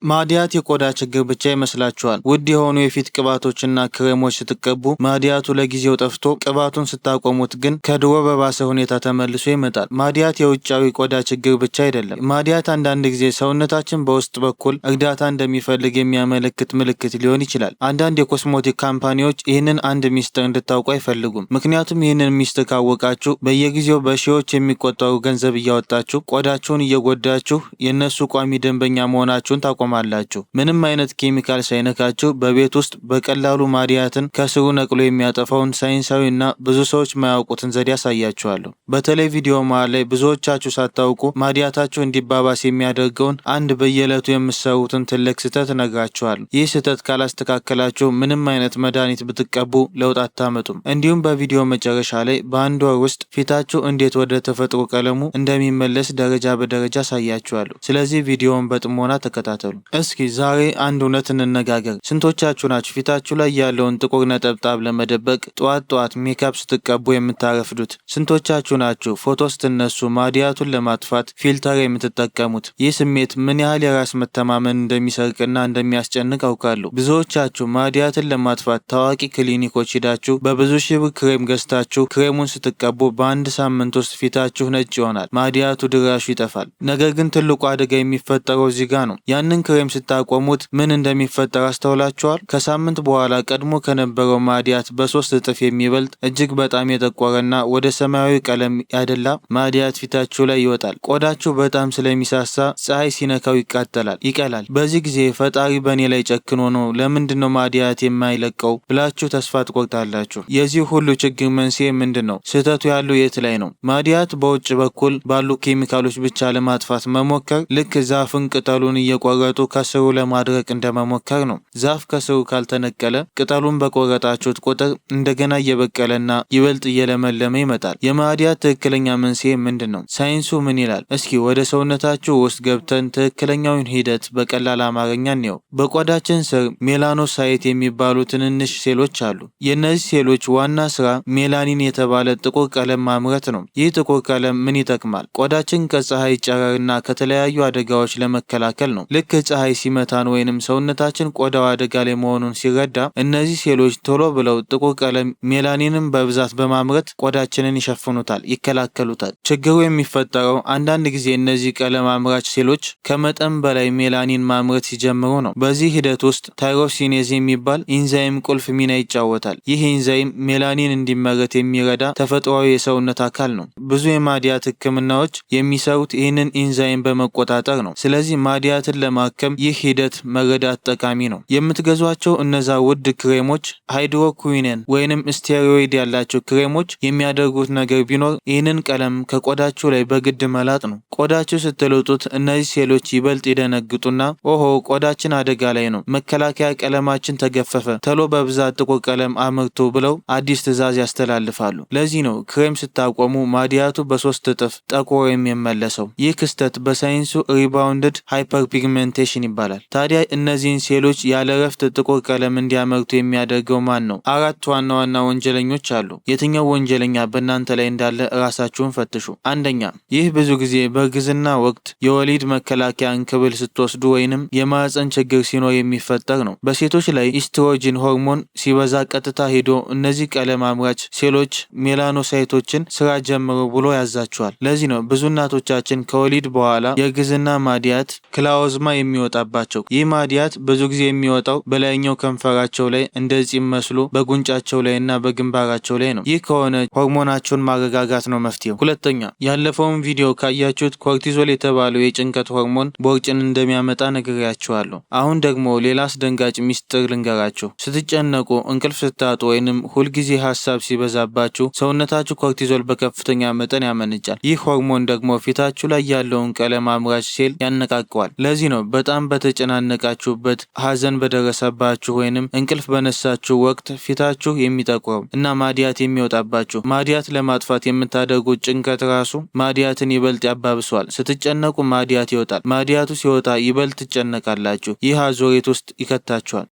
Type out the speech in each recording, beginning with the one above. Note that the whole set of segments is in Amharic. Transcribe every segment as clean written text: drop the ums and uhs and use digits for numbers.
ማዲያት የቆዳ ችግር ብቻ ይመስላችኋል? ውድ የሆኑ የፊት ቅባቶችና ክሬሞች ስትቀቡ ማዲያቱ ለጊዜው ጠፍቶ ቅባቱን ስታቆሙት ግን ከድሮ በባሰ ሁኔታ ተመልሶ ይመጣል። ማዲያት የውጫዊ ቆዳ ችግር ብቻ አይደለም። ማዲያት አንዳንድ ጊዜ ሰውነታችን በውስጥ በኩል እርዳታ እንደሚፈልግ የሚያመለክት ምልክት ሊሆን ይችላል። አንዳንድ የኮስሞቲክ ካምፓኒዎች ይህንን አንድ ሚስጥር እንድታውቁ አይፈልጉም። ምክንያቱም ይህንን ሚስጥር ካወቃችሁ በየጊዜው በሺዎች የሚቆጠሩ ገንዘብ እያወጣችሁ ቆዳችሁን እየጎዳችሁ የእነሱ ቋሚ ደንበኛ መሆናችሁን ታቆማላችሁ። ምንም አይነት ኬሚካል ሳይነካችሁ በቤት ውስጥ በቀላሉ ማዲያትን ከስሩ ነቅሎ የሚያጠፋውን ሳይንሳዊ እና ብዙ ሰዎች ማያውቁትን ዘዴ ያሳያችኋለሁ። በተለይ ቪዲዮ መሃል ላይ ብዙዎቻችሁ ሳታውቁ ማዲያታችሁ እንዲባባስ የሚያደርገውን አንድ በየዕለቱ የምትሰሩትን ትልቅ ስህተት እነግራችኋለሁ። ይህ ስህተት ካላስተካከላችሁ ምንም አይነት መድኃኒት ብትቀቡ ለውጥ አታመጡም። እንዲሁም በቪዲዮ መጨረሻ ላይ በአንድ ወር ውስጥ ፊታችሁ እንዴት ወደ ተፈጥሮ ቀለሙ እንደሚመለስ ደረጃ በደረጃ አሳያችኋለሁ። ስለዚህ ቪዲዮውን በጥሞና ተከታተሉ። እስኪ ዛሬ አንድ እውነት እንነጋገር። ስንቶቻችሁ ናችሁ ፊታችሁ ላይ ያለውን ጥቁር ነጠብጣብ ለመደበቅ ጠዋት ሜካፕ ስትቀቡ የምታረፍዱት? ስንቶቻችሁ ናችሁ ፎቶ ስትነሱ ማዲያቱን ለማጥፋት ፊልተር የምትጠቀሙት? ይህ ስሜት ምን ያህል የራስ መተማመን እንደሚሰርቅና እንደሚያስጨንቅ አውቃለሁ። ብዙዎቻችሁ ማዲያትን ለማጥፋት ታዋቂ ክሊኒኮች ሂዳችሁ በብዙ ሺህ ብር ክሬም ገዝታችሁ ክሬሙን ስትቀቡ በአንድ ሳምንት ውስጥ ፊታችሁ ነጭ ይሆናል፣ ማዲያቱ ድራሹ ይጠፋል። ነገር ግን ትልቁ አደጋ የሚፈጠረው እዚህ ጋ ነው። ያንን ክሬም ስታቆሙት ምን እንደሚፈጠር አስተውላችኋል? ከሳምንት በኋላ ቀድሞ ከነበረው ማዲያት በ3 እጥፍ የሚበልጥ እጅግ በጣም የጠቆረና ወደ ሰማያዊ ቀለም ያደላ ማዲያት ፊታችሁ ላይ ይወጣል። ቆዳችሁ በጣም ስለሚሳሳ ፀሐይ ሲነካው ይቃጠላል፣ ይቀላል። በዚህ ጊዜ ፈጣሪ በእኔ ላይ ጨክኖ ነው ለምንድነው ማዲያት የማይለቀው ብላችሁ ተስፋ ትቆርጣላችሁ። የዚህ ሁሉ ችግር መንስኤ ምንድን ነው? ስህተቱ ያለው የት ላይ ነው? ማዲያት በውጭ በኩል ባሉ ኬሚካሎች ብቻ ለማጥፋት መሞከር ልክ ዛፍን ቅጠሉን እየቆረጡ ከስሩ ለማድረቅ እንደመሞከር ነው። ዛፍ ከስሩ ካልተነቀለ ቅጠሉን በቆረጣችሁት ቁጥር እንደገና እየበቀለና ይበልጥ እየለመለመ ይመጣል። የማዲያት ትክክለኛ መንስኤ ምንድን ነው? ሳይንሱ ምን ይላል? እስኪ ወደ ሰውነታችሁ ውስጥ ገብተን ትክክለኛውን ሂደት በቀላል አማርኛ እንየው። በቆዳችን ስር ሜላኖሳይት የሚባሉ ትንንሽ ሴሎች አሉ። የእነዚህ ሴሎች ዋና ስራ ሜላኒን የተባለ ጥቁር ቀለም ማምረት ነው። ይህ ጥቁር ቀለም ምን ይጠቅማል? ቆዳችን ከፀሐይ ጨረርና ከተለያዩ አደጋዎች ለመከላከል ነው። ልክ ፀሐይ ሲመታን ወይንም ሰውነታችን ቆዳው አደጋ ላይ መሆኑን ሲረዳ እነዚህ ሴሎች ቶሎ ብለው ጥቁር ቀለም ሜላኒንን በብዛት በማምረት ቆዳችንን ይሸፍኑታል፣ ይከላከሉታል። ችግሩ የሚፈጠረው አንዳንድ ጊዜ እነዚህ ቀለም አምራች ሴሎች ከመጠን በላይ ሜላኒን ማምረት ሲጀምሩ ነው። በዚህ ሂደት ውስጥ ታይሮሲኔዝ የሚባል ኢንዛይም ቁልፍ ሚና ይጫወታል። ይህ ኢንዛይም ሜላኒን እንዲመረት የሚረዳ ተፈጥሯዊ የሰውነት አካል ነው። ብዙ የማዲያት ህክምናዎች የሚሰሩት ይህንን ኢንዛይም በመቆጣጠር ነው። ስለዚህ ማዲያትን ለማከም ይህ ሂደት መረዳት ጠቃሚ ነው። የምትገዟቸው እነዛ ውድ ክሬሞች ሃይድሮኩዊነን ወይንም ስቴሮይድ ያላቸው ክሬሞች የሚያደርጉት ነገር ቢኖር ይህንን ቀለም ከቆዳችሁ ላይ በግድ መላጥ ነው። ቆዳችሁ ስትልጡት እነዚህ ሴሎች ይበልጥ ይደነግጡና ኦሆ ቆዳችን አደጋ ላይ ነው፣ መከላከያ ቀለማችን ተገፈፈ፣ ተሎ በብዛት ጥቁር ቀለም አምርቱ ብለው አዲስ ትዕዛዝ ያስተላልፋሉ። ለዚህ ነው ክሬም ስታቆሙ ማዲያቱ በ3 እጥፍ ጠቁሮ የሚመለሰው። ይህ ክስተት በሳይንሱ ሪባውንድድ ሃይፐርፒግሜንቴሽን ይባላል። ታዲያ እነዚህን ሴሎች ያለ እረፍት ጥቁር ቀለም እንዲያመርቱ የሚያደርገው ማን ነው? 4 ዋና ዋና ወንጀለኞች አሉ። የትኛው ወንጀለኛ በእናንተ ላይ እንዳለ ራሳችሁን ፈትሹ። አንደኛ፣ ይህ ብዙ ጊዜ በእርግዝና ወቅት የወሊድ መከላከያ እንክብል ስትወስዱ ወይንም የማህፀን ችግር ሲኖር የሚፈጠር ነው። በሴቶች ላይ ኢስትሮጂን ሆርሞን ሲበዛ ቀጥታ ሄዶ እነዚህ ቀለም አምራች ሴሎች ሜላኖሳይቶችን ስራ ጀምሩ ብሎ ያዛቸዋል። ለዚህ ነው ብዙ እናቶቻችን ከወሊድ በኋላ የእርግዝና ማዲያት ክላኦዝማ የሚወጣባቸው። ይህ ማዲያት ብዙ ጊዜ የሚወጣው በላይኛው ከንፈራቸው ላይ እንደ ፂም መስሎ በጉንጫቸው ላይ እና በግንባራቸው ላይ ነው። ይህ ከሆነ ሆርሞናቸውን ማረጋጋት ነው መፍትሄው። ሁለተኛ፣ ያለፈውን ቪዲዮ ካያችሁት ኮርቲዞል የተባለው የጭንቀት ሆርሞን ቦርጭን እንደሚያመጣ ነግሬያችኋለሁ። አሁን ደግሞ ሌላ አስደንጋጭ ሚስጥር ልንገራችሁ። ስትጨነቁ፣ እንቅልፍ ስታጡ ወይንም ሁልጊዜ ሀሳብ ሲበዛባችሁ ሰውነታችሁ ኮርቲዞል በከፍተኛ መጠን ያመነጫል። ይህ ሆርሞን ደግሞ ፊታችሁ ላይ ያለውን ቀለም አምራች ሴል ያነቃቀዋል። ለዚህ ነው በጣም በተጨናነቃችሁበት ሀዘን በደረሰባችሁ ወይንም እንቅልፍ በነሳችሁ ወቅት ፊታችሁ የሚጠቁረው እና ማዲያት የሚወጣባችሁ። ማዲያት ለማጥፋት የምታደርጉት ጭንቀት ራሱ ማዲያትን ይበልጥ ያባብሰዋል። ስትጨነቁ ማዲያት ይወጣል። ማዲያቱ ሲወጣ ይበልጥ ትጨነቃላችሁ። ይህ አዙሪት ውስጥ ይከታችኋል።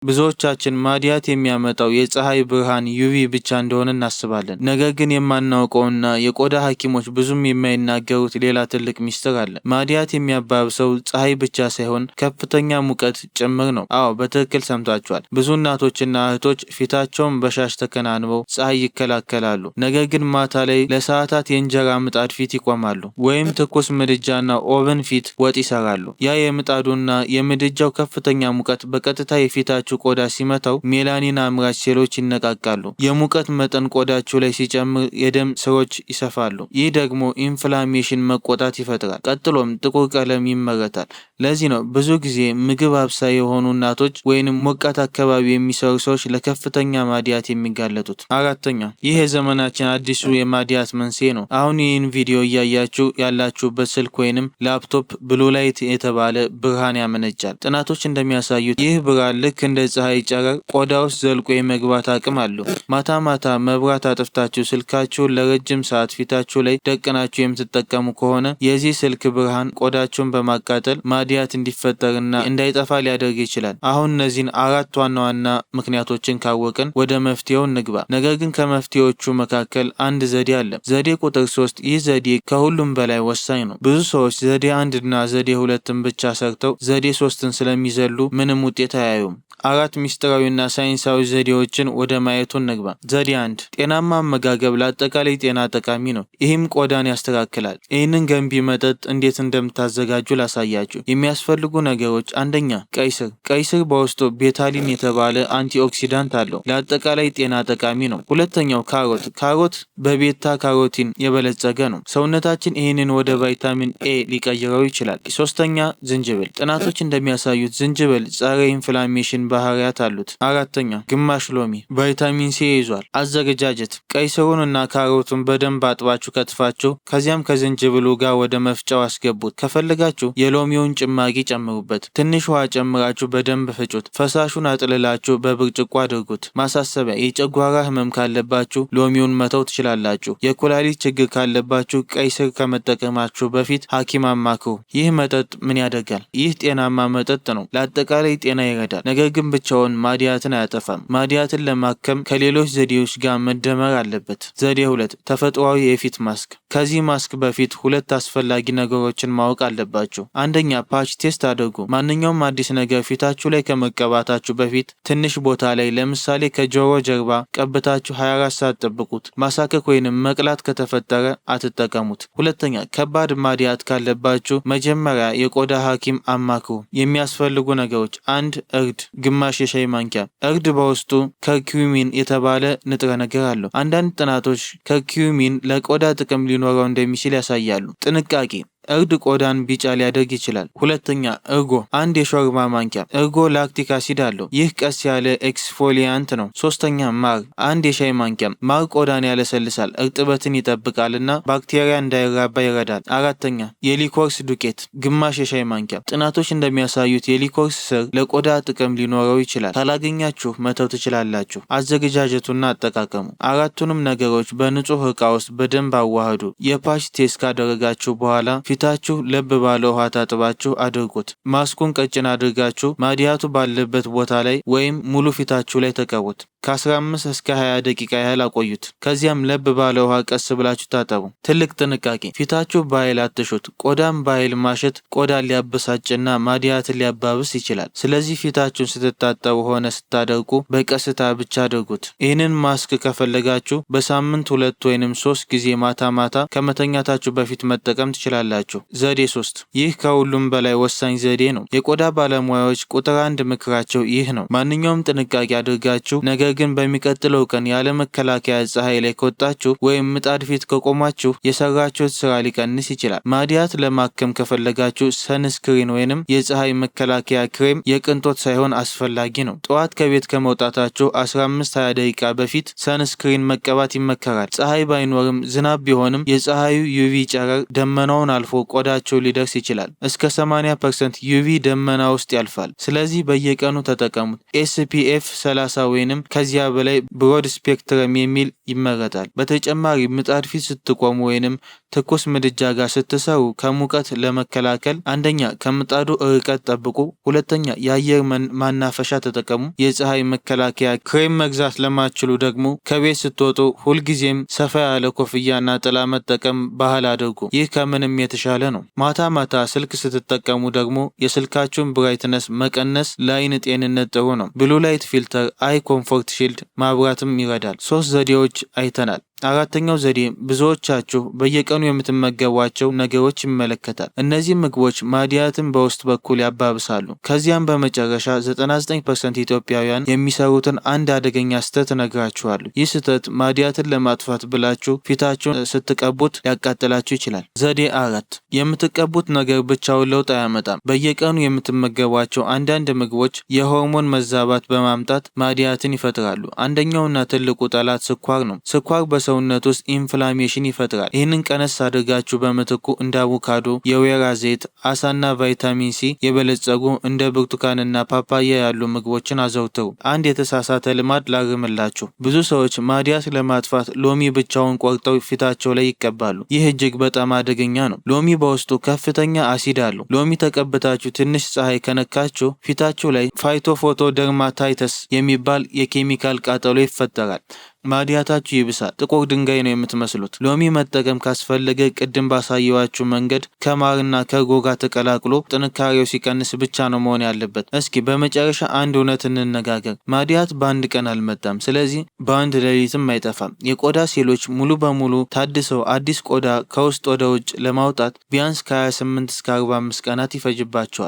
ብዙዎቻችን ማዲያት የሚያመጣው የፀሐይ ብርሃን ዩቪ ብቻ እንደሆነ እናስባለን። ነገር ግን የማናውቀውና የቆዳ ሐኪሞች ብዙም የማይናገሩት ሌላ ትልቅ ሚስጥር አለ። ማዲያት የሚያባብሰው ፀሐይ ብቻ ሳይሆን ከፍተኛ ሙቀት ጭምር ነው። አዎ በትክክል ሰምታችኋል። ብዙ እናቶችና እህቶች ፊታቸውን በሻሽ ተከናንበው ፀሐይ ይከላከላሉ። ነገር ግን ማታ ላይ ለሰዓታት የእንጀራ ምጣድ ፊት ይቆማሉ፣ ወይም ትኩስ ምድጃና ኦቨን ፊት ወጥ ይሰራሉ። ያ የምጣዱና የምድጃው ከፍተኛ ሙቀት በቀጥታ የፊታቸው ቆዳ ሲመታው ሜላኒን አምራች ሴሎች ይነቃቃሉ። የሙቀት መጠን ቆዳቸው ላይ ሲጨምር የደም ስሮች ይሰፋሉ። ይህ ደግሞ ኢንፍላሜሽን መቆጣት ይፈጥራል። ቀጥሎም ጥቁር ቀለም ይመረታል። ለዚህ ነው ብዙ ጊዜ ምግብ አብሳይ የሆኑ እናቶች ወይንም ሞቃት አካባቢ የሚሰሩ ሰዎች ለከፍተኛ ማዲያት የሚጋለጡት። አራተኛ፣ ይህ የዘመናችን አዲሱ የማዲያት መንስኤ ነው። አሁን ይህን ቪዲዮ እያያችሁ ያላችሁበት ስልክ ወይንም ላፕቶፕ ብሉ ላይት የተባለ ብርሃን ያመነጫል። ጥናቶች እንደሚያሳዩት ይህ ብርሃን ልክ እንደ ፀሐይ ጨረር ቆዳ ውስጥ ዘልቆ የመግባት አቅም አለው። ማታ ማታ መብራት አጥፍታችሁ ስልካችሁን ለረጅም ሰዓት ፊታችሁ ላይ ደቅናችሁ የምትጠቀሙ ከሆነ የዚህ ስልክ ብርሃን ቆዳችሁን በማቃጠል ማዲያት እንዲፈጠርና እንዳይጠፋ ሊያደርግ ይችላል። አሁን እነዚህን አራት ዋና ዋና ምክንያቶችን ካወቅን ወደ መፍትሄው እንግባ። ነገር ግን ከመፍትሄዎቹ መካከል አንድ ዘዴ አለ። ዘዴ ቁጥር 3። ይህ ዘዴ ከሁሉም በላይ ወሳኝ ነው። ብዙ ሰዎች ዘዴ 1 እና ዘዴ 2ን ብቻ ሰርተው ዘዴ 3ን ስለሚዘሉ ምንም ውጤት አያዩም። አራት ሚስጥራዊና ሳይንሳዊ ዘዴዎችን ወደ ማየቱ እንግባ። ዘዴ 1። ጤናማ አመጋገብ ለአጠቃላይ ጤና ጠቃሚ ነው። ይህም ቆዳን ያስተካክላል። ይህንን ገንቢ መጠጥ እንዴት እንደምታዘጋጁ ላሳያችሁ። የሚያስፈልጉ ነገሮች፣ አንደኛ ቀይ ስር። ቀይ ስር በውስጡ ቤታሊን የተባለ አንቲኦክሲዳንት አለው። ለአጠቃላይ ጤና ጠቃሚ ነው። ሁለተኛው ካሮት። ካሮት በቤታ ካሮቲን የበለጸገ ነው። ሰውነታችን ይህንን ወደ ቫይታሚን ኤ ሊቀይረው ይችላል። ሶስተኛ ዝንጅብል። ጥናቶች እንደሚያሳዩት ዝንጅብል ጸረ ኢንፍላሜሽን ባህሪያት አሉት። አራተኛ ግማሽ ሎሚ ቫይታሚን ሲ ይዟል። አዘገጃጀት፣ ቀይ ስሩን እና ካሮቱን በደንብ አጥባችሁ ከትፋችሁ ከዚያም ከዝንጅብሉ ጋር ወደ መፍጫው አስገቡት። ከፈለጋችሁ የሎሚውን ጭማቂ ጨምሩበት። ትንሽ ውሃ ጨምራችሁ በደንብ ፍጩት። ፈሳሹን አጥልላችሁ በብርጭቆ አድርጉት። ማሳሰቢያ፣ የጨጓራ ህመም ካለባችሁ ሎሚውን መተው ትችላላችሁ። የኩላሊት ችግር ካለባችሁ ቀይ ስር ከመጠቀማችሁ በፊት ሐኪም አማክሩ። ይህ መጠጥ ምን ያደርጋል? ይህ ጤናማ መጠጥ ነው። ለአጠቃላይ ጤና ይረዳል። ነገር ግን ብቻውን ማዲያትን አያጠፋም። ማዲያትን ለማከም ከሌሎች ዘዴዎች ጋር መደመር አለበት። ዘዴ 2 ተፈጥሯዊ የፊት ማስክ። ከዚህ ማስክ በፊት ሁለት አስፈላጊ ነገሮችን ማወቅ አለባችሁ። አንደኛ ፓች ቴስት አድርጉ። ማንኛውም አዲስ ነገር ፊታችሁ ላይ ከመቀባታችሁ በፊት ትንሽ ቦታ ላይ ለምሳሌ ከጆሮ ጀርባ ቀብታችሁ 24 ሰዓት ጠብቁት። ማሳከክ ወይንም መቅላት ከተፈጠረ አትጠቀሙት። ሁለተኛ ከባድ ማዲያት ካለባችሁ መጀመሪያ የቆዳ ሐኪም አማክሩ። የሚያስፈልጉ ነገሮች፣ 1 እርድ ግማሽ የሻይ ማንኪያ። እርድ በውስጡ ከርኩሚን የተባለ ንጥረ ነገር አለው። አንዳንድ ጥናቶች ከርኩሚን ለቆዳ ጥቅም ሊኖረው እንደሚችል ያሳያሉ። ጥንቃቄ፣ እርድ ቆዳን ቢጫ ሊያደርግ ይችላል። ሁለተኛ እርጎ 1 የሾርባ ማንኪያ። እርጎ ላክቲክ አሲድ አለው። ይህ ቀስ ያለ ኤክስፎሊያንት ነው። ሶስተኛ ማር 1 የሻይ ማንኪያ። ማር ቆዳን ያለሰልሳል፣ እርጥበትን ይጠብቃልና ባክቴሪያ እንዳይራባ ይረዳል። አራተኛ የሊኮርስ ዱቄት ግማሽ የሻይ ማንኪያ። ጥናቶች እንደሚያሳዩት የሊኮርስ ስር ለቆዳ ጥቅም ሊኖረው ይችላል። ካላገኛችሁ መተው ትችላላችሁ። አዘገጃጀቱና አጠቃቀሙ፣ አራቱንም ነገሮች በንጹህ ዕቃ ውስጥ በደንብ አዋህዱ። የፓች ቴስት ካደረጋችሁ በኋላ ፊታችሁ ለብ ባለ ውሃ ታጥባችሁ አድርጉት። ማስኩን ቀጭን አድርጋችሁ ማዲያቱ ባለበት ቦታ ላይ ወይም ሙሉ ፊታችሁ ላይ ተቀቡት። ከ15 እስከ 20 ደቂቃ ያህል አቆዩት። ከዚያም ለብ ባለ ውሃ ቀስ ብላችሁ ታጠቡ። ትልቅ ጥንቃቄ፣ ፊታችሁ በኃይል አትሹት። ቆዳም በኃይል ማሸት ቆዳን ሊያበሳጭና ማዲያትን ሊያባብስ ይችላል። ስለዚህ ፊታችሁን ስትታጠቡ ሆነ ስታደርቁ በቀስታ ብቻ አድርጉት። ይህንን ማስክ ከፈለጋችሁ በሳምንት 2 ወይንም 3 ጊዜ ማታ ማታ ከመተኛታችሁ በፊት መጠቀም ትችላላችሁ። ዘዴ 3 ይህ ከሁሉም በላይ ወሳኝ ዘዴ ነው። የቆዳ ባለሙያዎች ቁጥር 1 ምክራቸው ይህ ነው። ማንኛውም ጥንቃቄ አድርጋችሁ ነገር ግን በሚቀጥለው ቀን ያለ መከላከያ ፀሐይ ላይ ከወጣችሁ ወይም ምጣድ ፊት ከቆማችሁ የሰራችሁት ስራ ሊቀንስ ይችላል። ማዲያት ለማከም ከፈለጋችሁ ሰንስክሪን ወይንም የፀሐይ መከላከያ ክሬም የቅንጦት ሳይሆን አስፈላጊ ነው። ጠዋት ከቤት ከመውጣታችሁ 15-20 ደቂቃ በፊት ሰንስክሪን መቀባት ይመከራል። ፀሐይ ባይኖርም ዝናብ ቢሆንም የፀሐዩ ዩቪ ጨረር ደመናውን አልፎ ቆዳቸው ሊደርስ ይችላል። እስከ 80% ዩቪ ደመና ውስጥ ያልፋል። ስለዚህ በየቀኑ ተጠቀሙት። SPF 30 ወይንም ከዚያ በላይ ብሮድ ስፔክትረም የሚል ይመረጣል። በተጨማሪ ምጣድ ፊት ስትቆሙ ወይንም ትኩስ ምድጃ ጋር ስትሰሩ ከሙቀት ለመከላከል አንደኛ ከምጣዱ ርቀት ጠብቁ፣ ሁለተኛ የአየር ማናፈሻ ተጠቀሙ። የፀሐይ መከላከያ ክሬም መግዛት ለማትችሉ ደግሞ ከቤት ስትወጡ ሁልጊዜም ሰፋ ያለ ኮፍያና ጥላ መጠቀም ባህል አድርጉ። ይህ ከምንም የተሻለ ነው። ማታ ማታ ስልክ ስትጠቀሙ ደግሞ የስልካችሁን ብራይትነስ መቀነስ ለአይን ጤንነት ጥሩ ነው። ብሉ ላይት ፊልተር፣ አይ ኮምፎርት ሺልድ ማብራትም ይረዳል። 3 ዘዴዎች አይተናል። አራተኛው ዘዴ ብዙዎቻችሁ በየቀኑ የምትመገቧቸው ነገሮች ይመለከታል። እነዚህ ምግቦች ማዲያትን በውስጥ በኩል ያባብሳሉ። ከዚያም በመጨረሻ 99% ኢትዮጵያውያን የሚሰሩትን አንድ አደገኛ ስህተት እነግራችኋለሁ። ይህ ስህተት ማዲያትን ለማጥፋት ብላችሁ ፊታችሁን ስትቀቡት ሊያቃጥላችሁ ይችላል። ዘዴ 4 የምትቀቡት ነገር ብቻውን ለውጥ አያመጣም። በየቀኑ የምትመገቧቸው አንዳንድ ምግቦች የሆርሞን መዛባት በማምጣት ማዲያትን ይፈጥራሉ። አንደኛውና ትልቁ ጠላት ስኳር ነው። ስኳር ሰውነት ውስጥ ኢንፍላሜሽን ይፈጥራል። ይህንን ቀነስ አድርጋችሁ በምትኩ እንደ አቮካዶ፣ የወይራ ዘይት፣ አሳና ቫይታሚን ሲ የበለጸጉ እንደ ብርቱካንና ፓፓያ ያሉ ምግቦችን አዘውትሩ። አንድ የተሳሳተ ልማድ ላርምላችሁ። ብዙ ሰዎች ማዲያት ለማጥፋት ሎሚ ብቻውን ቆርጠው ፊታቸው ላይ ይቀባሉ። ይህ እጅግ በጣም አደገኛ ነው። ሎሚ በውስጡ ከፍተኛ አሲድ አለው። ሎሚ ተቀብታችሁ ትንሽ ፀሐይ ከነካችሁ ፊታችሁ ላይ ፋይቶፎቶ ደርማታይተስ የሚባል የኬሚካል ቃጠሎ ይፈጠራል። ማዲያታችሁ ይብሳል። ጥቁር ድንጋይ ነው የምትመስሉት። ሎሚ መጠቀም ካስፈለገ ቅድም ባሳየዋችሁ መንገድ ከማርና ከእርጎ ጋር ተቀላቅሎ ጥንካሬው ሲቀንስ ብቻ ነው መሆን ያለበት። እስኪ በመጨረሻ አንድ እውነት እንነጋገር። ማዲያት በአንድ ቀን አልመጣም። ስለዚህ በአንድ ሌሊትም አይጠፋም። የቆዳ ሴሎች ሙሉ በሙሉ ታድሰው አዲስ ቆዳ ከውስጥ ወደ ውጭ ለማውጣት ቢያንስ ከ28 እስከ 45 ቀናት ይፈጅባቸዋል።